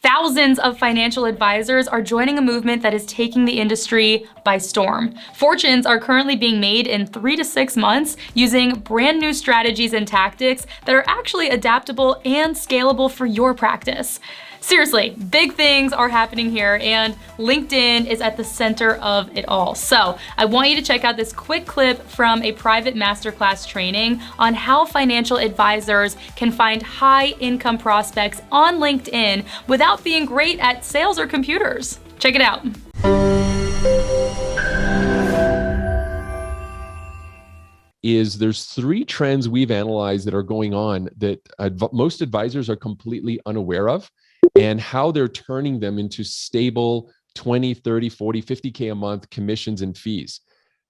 Thousands of financial advisors are joining a movement that is taking the industry by storm. Fortunes are currently being made in 3 to 6 months using brand new strategies and tactics that are actually adaptable and scalable for your practice. Seriously, big things are happening here, and LinkedIn is at the center of it all. So I want you to check out this quick clip from a private masterclass training on how financial advisors can find high income prospects on LinkedIn without being great at sales or computers. Check it out. There's three trends we've analyzed that are going on that most advisors are completely unaware of, and how they're turning them into stable 20, 30, 40, 50K a month commissions and fees.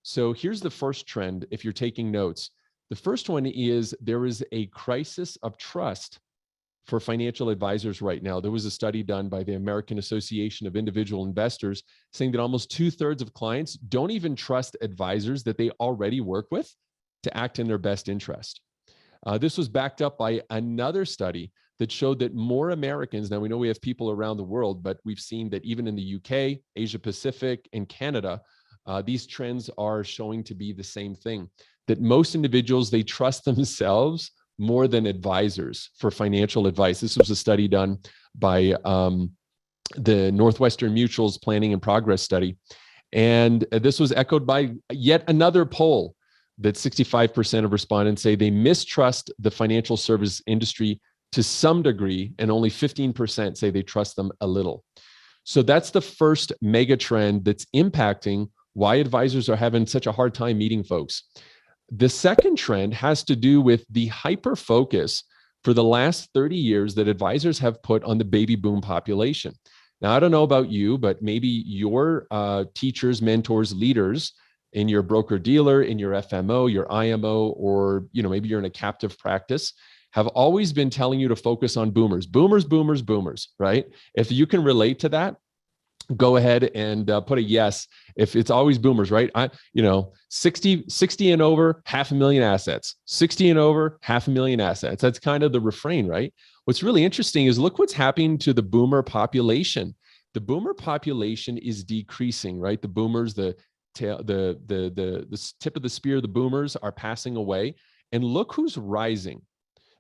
So here's the first trend if you're taking notes. The first one is there is a crisis of trust for financial advisors right now. There was a study done by the American Association of Individual Investors saying that almost 2/3 of clients don't even trust advisors that they already work with to act in their best interest. This was backed up by another study that showed that more Americans, now we know we have people around the world, but we've seen that even in the UK, Asia Pacific, and Canada, these trends are showing to be the same thing, that most individuals, they trust themselves more than advisors for financial advice. This was a study done by the Northwestern Mutual's Planning and Progress study. And this was echoed by yet another poll that 65% of respondents say they mistrust the financial service industry to some degree, and only 15% say they trust them a little. So that's the first mega trend that's impacting why advisors are having such a hard time meeting folks. The second trend has to do with the hyper focus for the last 30 years that advisors have put on the baby boom population. Now, I don't know about you, but maybe your teachers, mentors, leaders in your broker dealer, in your FMO, your IMO, or maybe you're in a captive practice, have always been telling you to focus on boomers, boomers, boomers, boomers, right? If you can relate to that, go ahead and put a yes. If it's always boomers, right? 60 and over, 500,000 assets, 60 and over, 500,000 assets. That's kind of the refrain, right? What's really interesting is look what's happening to the boomer population. The boomer population is decreasing, right? The boomers, the tip of the spear, the boomers are passing away. And look who's rising.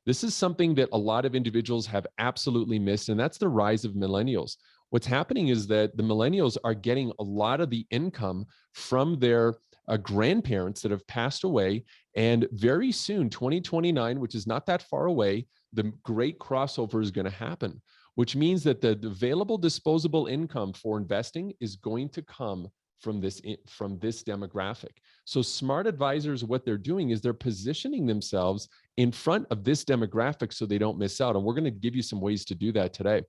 This is something that a lot of individuals have absolutely missed, and that's the rise of millennials. What's happening is that the millennials are getting a lot of the income from their grandparents that have passed away. And very soon, 2029, which is not that far away, the great crossover is going to happen, which means that the available disposable income for investing is going to come from this demographic. So smart advisors, what they're doing is they're positioning themselves in front of this demographic so they don't miss out. And we're going to give you some ways to do that today.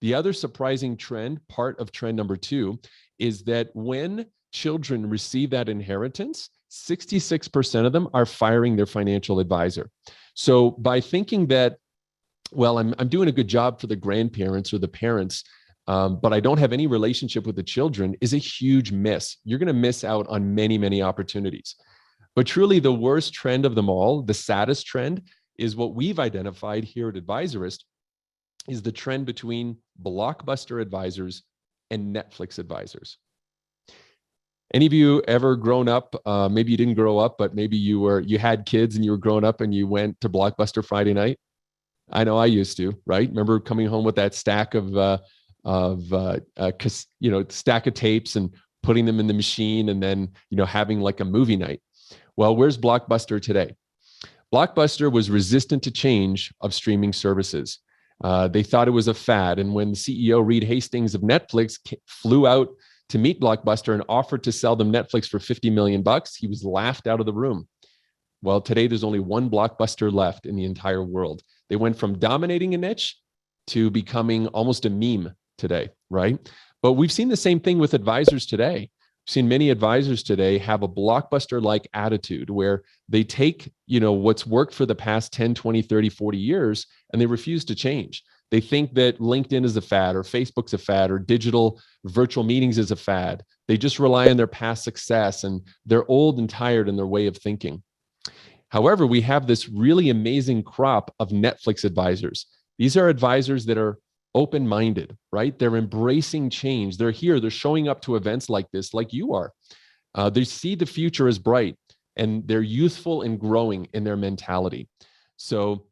The other surprising trend, part of trend number 2, is that when children receive that inheritance, 66% of them are firing their financial advisor. So by thinking that, well, I'm doing a good job for the grandparents or the parents, but I don't have any relationship with the children, is a huge miss. You're going to miss out on many, many opportunities. But truly the worst trend of them all, the saddest trend, is what we've identified here at Advisorist, is the trend between blockbuster advisors and Netflix advisors. Any of you ever grown up, maybe you didn't grow up, but maybe you had kids and you were growing up and you went to Blockbuster Friday night? I know I used to, right? Remember coming home with that stack of stack of tapes and putting them in the machine and then, having like a movie night. Well, where's Blockbuster today? Blockbuster was resistant to change of streaming services. They thought it was a fad. And when the CEO, Reed Hastings of Netflix, flew out to meet Blockbuster and offered to sell them Netflix for $50 million, he was laughed out of the room. Well, today there's only one Blockbuster left in the entire world. They went from dominating a niche to becoming almost a meme today, right? But we've seen the same thing with advisors today. We've seen many advisors today have a Blockbuster-like attitude where they take, what's worked for the past 10, 20, 30, 40 years, and they refuse to change. They think that LinkedIn is a fad, or Facebook's a fad, or digital virtual meetings is a fad. They just rely on their past success, and they're old and tired in their way of thinking. However, we have this really amazing crop of Netflix advisors. These are advisors that are open-minded, right? They're embracing change. They're here. They're showing up to events like this, like you are. They see the future as bright, and they're youthful and growing in their mentality. So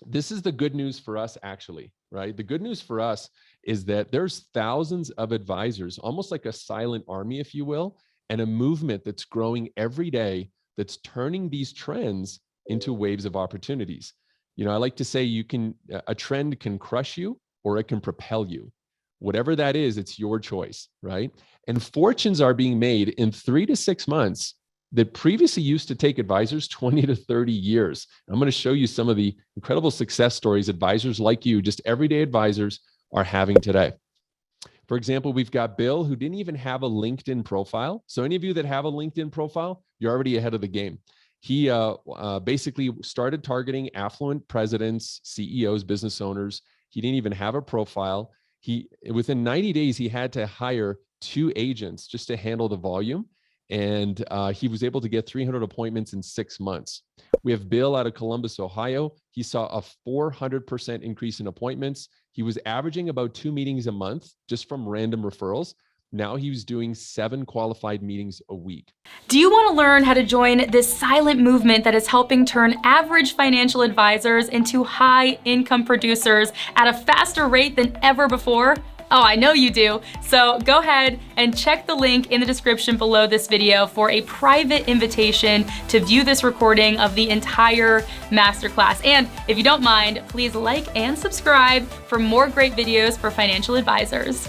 this is the good news for us, actually, right? The good news for us is that there's thousands of advisors, almost like a silent army, if you will, and a movement that's growing every day that's turning these trends into waves of opportunities. You know, I like to say a trend can crush you or it can propel you. Whatever that is, it's your choice, right? And fortunes are being made in 3 to 6 months that previously used to take advisors 20 to 30 years. I'm going to show you some of the incredible success stories advisors like you, just everyday advisors, are having today. For example, we've got Bill, who didn't even have a LinkedIn profile. So any of you that have a LinkedIn profile, you're already ahead of the game. He basically started targeting affluent presidents, CEOs, business owners. He didn't even have a profile. Within 90 days, he had to hire 2 agents just to handle the volume. And he was able to get 300 appointments in 6 months. We have Bill out of Columbus, Ohio. He saw a 400% increase in appointments. He was averaging about 2 meetings a month just from random referrals. Now he was doing 7 qualified meetings a week. Do you want to learn how to join this silent movement that is helping turn average financial advisors into high income producers at a faster rate than ever before? Oh, I know you do. So go ahead and check the link in the description below this video for a private invitation to view this recording of the entire masterclass. And if you don't mind, please like and subscribe for more great videos for financial advisors.